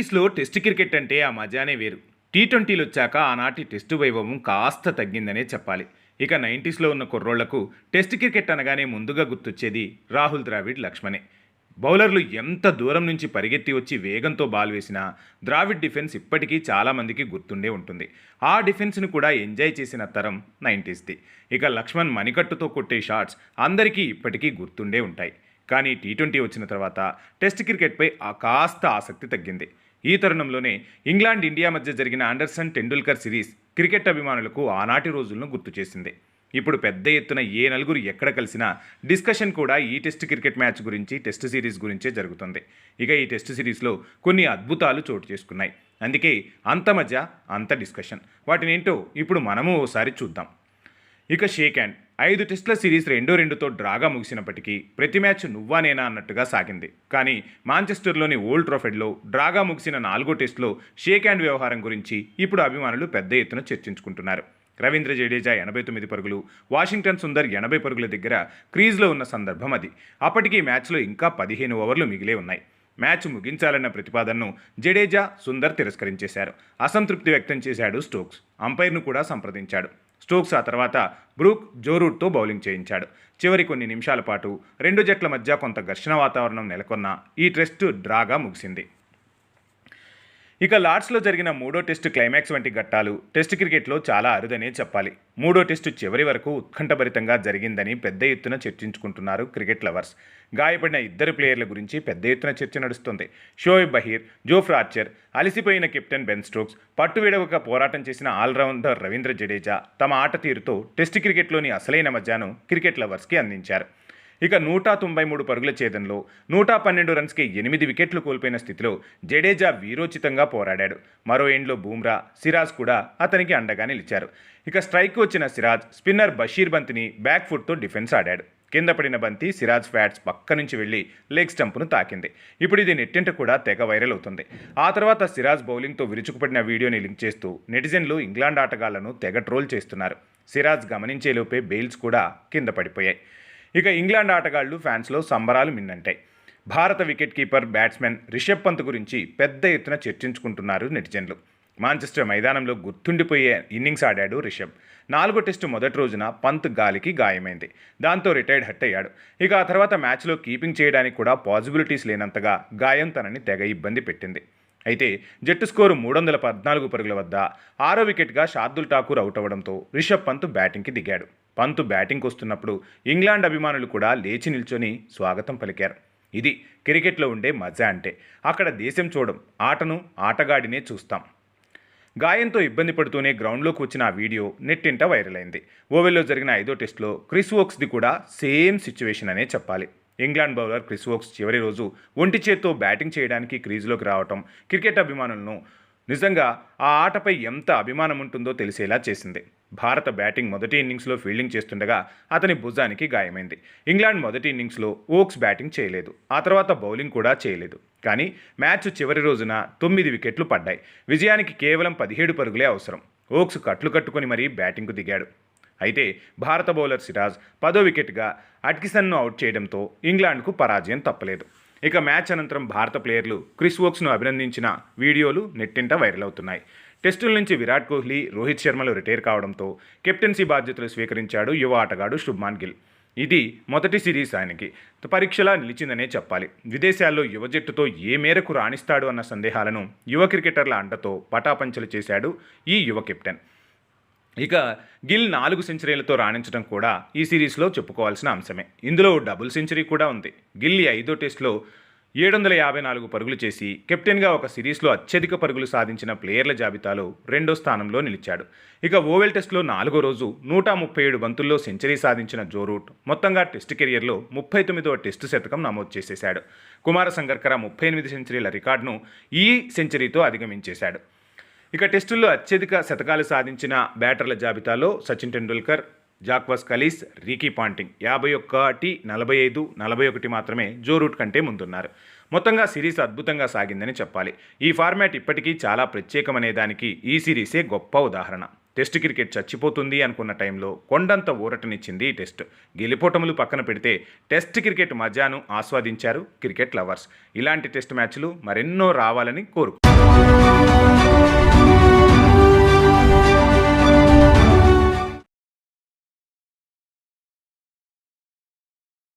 నైంటీస్లో test cricket అంటే ఆ మజానే వేరు. టీ20లు వచ్చాక ఆనాటి టెస్టు వైభవం కాస్త తగ్గిందనే చెప్పాలి. ఇక నైంటీస్లో ఉన్న కుర్రోళ్లకు టెస్ట్ క్రికెట్ అనగానే ముందుగా గుర్తొచ్చేది రాహుల్ ద్రావిడ్, లక్ష్మణే. బౌలర్లు ఎంత దూరం నుంచి పరిగెత్తి వచ్చి వేగంతో బాల్ వేసినా ద్రావిడ్ డిఫెన్స్ ఇప్పటికీ చాలామందికి గుర్తుండే ఉంటుంది. ఆ డిఫెన్స్ను కూడా ఎంజాయ్ చేసిన తరం నైంటీస్ది. ఇక లక్ష్మణ్ మణికట్టుతో కొట్టే షాట్స్ అందరికీ ఇప్పటికీ గుర్తుండే ఉంటాయి. కానీ టీ20 వచ్చిన తర్వాత టెస్ట్ క్రికెట్పై కాస్త ఆసక్తి తగ్గింది. ఈ తరుణంలోనే ఇంగ్లాండ్, ఇండియా మధ్య జరిగిన ఆండర్సన్ టెండూల్కర్ సిరీస్ క్రికెట్ అభిమానులకు ఆనాటి రోజులను గుర్తు చేసింది. ఇప్పుడు పెద్ద ఎత్తున ఏ నలుగురు ఎక్కడ కలిసినా డిస్కషన్ కూడా ఈ టెస్ట్ క్రికెట్ మ్యాచ్ గురించి, టెస్ట్ సిరీస్ గురించే జరుగుతుంది. ఇక ఈ టెస్ట్ సిరీస్లో కొన్ని అద్భుతాలు చోటు చేసుకున్నాయి. అందుకే అంత మధ్య అంత డిస్కషన్. వాటినేంటో ఇప్పుడు మనము ఓసారి చూద్దాం. ఇక షేక్ హ్యాండ్ 5 టెస్టుల సిరీస్ 2-2తో డ్రాగా ముగిసినప్పటికీ ప్రతి మ్యాచ్ నువ్వా నేనా అన్నట్టుగా సాగింది. కానీ మాంచెస్టర్లోని ఓల్డ్ ట్రాఫర్డ్లో డ్రాగా ముగిసిన 4వ టెస్టులో షేక్ హ్యాండ్ వ్యవహారం గురించి ఇప్పుడు అభిమానులు పెద్ద ఎత్తున చర్చించుకుంటున్నారు. రవీంద్ర జడేజా 89 పరుగులు, వాషింగ్టన్ సుందర్ 80 పరుగుల దగ్గర క్రీజ్లో ఉన్న సందర్భం అది. అప్పటికీ మ్యాచ్లో ఇంకా 15 ఓవర్లు మిగిలే ఉన్నాయి. మ్యాచ్ ముగించాలన్న ప్రతిపాదనను జడేజా, సుందర్ తిరస్కరించేశారు. అసంతృప్తి వ్యక్తం చేశాడు స్టోక్స్. అంపైర్ను కూడా సంప్రదించాడు. స్టోక్స్ ఆ తర్వాత బ్రూక్, జో రూట్తో బౌలింగ్ చేయించాడు. చివరి కొన్ని నిమిషాల పాటు రెండు జట్ల మధ్య కొంత ఘర్షణ వాతావరణం నెలకొన్న ఈ టెస్ట్ డ్రాగా ముగిసింది. ఇక లార్డ్స్లో జరిగిన 3వ టెస్టు క్లైమాక్స్ వంటి ఘట్టాలు టెస్ట్ క్రికెట్లో చాలా అరుదనే చెప్పాలి. 3వ టెస్టు చివరి వరకు ఉత్కంఠభరితంగా జరిగిందని పెద్ద ఎత్తున చర్చించుకుంటున్నారు క్రికెట్ లవర్స్. గాయపడిన 2 ప్లేయర్ల గురించి పెద్ద ఎత్తున చర్చ నడుస్తుంది. షోయబ్ అహీర్, జోఫ్రా ఆర్చర్, అలసిపోయిన కెప్టెన్ బెన్ స్టోక్స్, పట్టువిడవక పోరాటం చేసిన ఆల్రౌండర్ రవీంద్ర జడేజా తమ ఆట తీరుతో టెస్ట్ క్రికెట్లోని అసలైన మజాను క్రికెట్ లవర్స్కి అందించారు. ఇక 193 పరుగుల ఛేదంలో 112 రన్స్కి 8 వికెట్లు కోల్పోయిన స్థితిలో జడేజా వీరోచితంగా పోరాడాడు. మరో ఎండ్లో బూమ్రా, సిరాజ్ కూడా అతనికి అండగా నిలిచారు. ఇక స్ట్రైక్ వచ్చిన సిరాజ్ స్పిన్నర్ బషీర్ బంతిని బ్యాక్ ఫుట్తో డిఫెన్స్ ఆడాడు. కింద పడిన బంతి సిరాజ్ ఫ్యాట్స్ పక్క నుంచి వెళ్లి లెగ్ స్టంప్ను తాకింది. ఇప్పుడు ఇది నెట్టింట కూడా తెగ వైరల్ అవుతుంది. ఆ తర్వాత సిరాజ్ బౌలింగ్తో విరుచుకుపడిన వీడియోని లింక్ చేస్తూ నెటిజన్లు ఇంగ్లాండ్ ఆటగాళ్లను తెగ ట్రోల్ చేస్తున్నారు. సిరాజ్ గమనించేలోపే బెయిల్స్ కూడా కింద పడిపోయాయి. ఇక ఇంగ్లాండ్ ఆటగాళ్లు, ఫ్యాన్స్లో సంబరాలు మిన్నంటాయి. భారత wicket keeper, batsmen Rishabh Pant గురించి పెద్ద ఎత్తున చర్చించుకుంటున్నారు నెటిజన్లు. మాంచెస్టర్ మైదానంలో గుర్తుండిపోయే ఇన్నింగ్స్ ఆడాడు రిషబ్. 4వ టెస్టు మొదటి రోజున పంత్ గాలికి గాయమైంది. దాంతో రిటైర్డ్ హట్ అయ్యాడు. ఇక ఆ తర్వాత మ్యాచ్లో కీపింగ్ చేయడానికి కూడా పాసిబిలిటీస్ లేనంతగా గాయం తనని తెగ ఇబ్బంది పెట్టింది. అయితే జట్టు స్కోరు 314 పరుగుల వద్ద 6వ వికెట్గా శార్దుల్ ఠాకూర్ అవుట్ అవ్వడంతో రిషబ్ పంత్ బ్యాటింగ్కి దిగాడు. పంత్ బ్యాటింగ్కి వస్తున్నప్పుడు ఇంగ్లాండ్ అభిమానులు కూడా లేచి నిల్చొని స్వాగతం పలికారు. ఇది క్రికెట్లో ఉండే మజా అంటే. అక్కడ దేశం చూడం, ఆటను, ఆటగాడినే చూస్తాం. గాయంతో ఇబ్బంది పడుతూనే గ్రౌండ్లోకి వచ్చిన ఆ వీడియో నెట్టింట వైరల్ అయింది. ఓవెల్లో జరిగిన 5వ టెస్టులో క్రిస్ వోక్స్ది కూడా సేమ్ సిచ్యువేషన్ అనే చెప్పాలి. ఇంగ్లాండ్ బౌలర్ క్రిస్ వోక్స్ చివరి రోజు ఒంటి చేత్తో బ్యాటింగ్ చేయడానికి క్రీజ్లోకి రావటం క్రికెట్ అభిమానులను నిజంగా ఆ ఆటపై ఎంత అభిమానం ఉంటుందో తెలిసేలా చేసింది. భారత బ్యాటింగ్ మొదటి ఇన్నింగ్స్లో ఫీల్డింగ్ చేస్తుండగా అతని భుజానికి గాయమైంది. ఇంగ్లాండ్ మొదటి ఇన్నింగ్స్లో వోక్స్ బ్యాటింగ్ చేయలేదు. ఆ తర్వాత బౌలింగ్ కూడా చేయలేదు. కానీ మ్యాచ్ చివరి రోజున 9 వికెట్లు పడ్డాయి. విజయానికి కేవలం 17 పరుగులే అవసరం. వోక్స్ కట్లు కట్టుకొని మరీ బ్యాటింగ్కు దిగాడు. అయితే భారత బౌలర్ సిరాజ్ 10వ వికెట్గా అట్కిసన్ను అవుట్ చేయడంతో ఇంగ్లాండ్కు పరాజయం తప్పలేదు. ఇక మ్యాచ్ అనంతరం భారత ప్లేయర్లు క్రిస్ వోక్స్ను అభినందించిన వీడియోలు నెట్టింట వైరల్ అవుతున్నాయి. టెస్టుల నుంచి విరాట్ కోహ్లీ, రోహిత్ శర్మలు రిటైర్ కావడంతో కెప్టెన్సీ బాధ్యతలు స్వీకరించాడు యువ ఆటగాడు శుభ్మాన్ గిల్. ఇది మొదటి సిరీస్ ఆయనకి పరీక్షలా నిలిచిందనే చెప్పాలి. విదేశాల్లో యువ జట్టుతో ఏ మేరకు రాణిస్తాడు అన్న సందేహాలను యువ క్రికెటర్ల అండతో పటాపంచలు చేశాడు ఈ యువ కెప్టెన్. ఇక గిల్ 4 సెంచరీలతో రాణించడం కూడా ఈ సిరీస్లో చెప్పుకోవాల్సిన అంశమే. ఇందులో డబుల్ సెంచరీ కూడా ఉంది. గిల్ 5వ టెస్టులో 754 పరుగులు చేసి కెప్టెన్గా ఒక సిరీస్లో అత్యధిక పరుగులు సాధించిన ప్లేయర్ల జాబితాలో 2వ స్థానంలో నిలిచాడు. ఇక ఓవెల్ టెస్టులో 4వ రోజు 137 బంతుల్లో సెంచరీ సాధించిన జో రూట్ మొత్తంగా టెస్ట్ కెరియర్లో 39వ టెస్టు శతకం నమోదు చేసేశాడు. కుమార సంగక్కర 38 సెంచరీల రికార్డును ఈ సెంచరీతో అధిగమించేశాడు. ఇక టెస్టుల్లో అత్యధిక శతకాలు సాధించిన బ్యాటర్ల జాబితాలో Sachin Tendulkar, Jacques Kallis, Ricky Ponting 51, 45, 41 మాత్రమే జో రూట్ కంటే ముందున్నారు. మొత్తంగా సిరీస్ అద్భుతంగా సాగిందని చెప్పాలి. ఈ ఫార్మాట్ ఇప్పటికీ చాలా ప్రత్యేకమనే దానికి ఈ సిరీసే గొప్ప ఉదాహరణ. టెస్ట్ క్రికెట్ చచ్చిపోతుంది అనుకున్న టైంలో కొండంత ఊరటనిచ్చింది ఈ టెస్ట్. గెలుపోటములు పక్కన పెడితే టెస్ట్ క్రికెట్ మజాను ఆస్వాదించారు క్రికెట్ లవర్స్. ఇలాంటి టెస్ట్ మ్యాచ్లు మరెన్నో రావాలని కోరుకుంటున్నారు.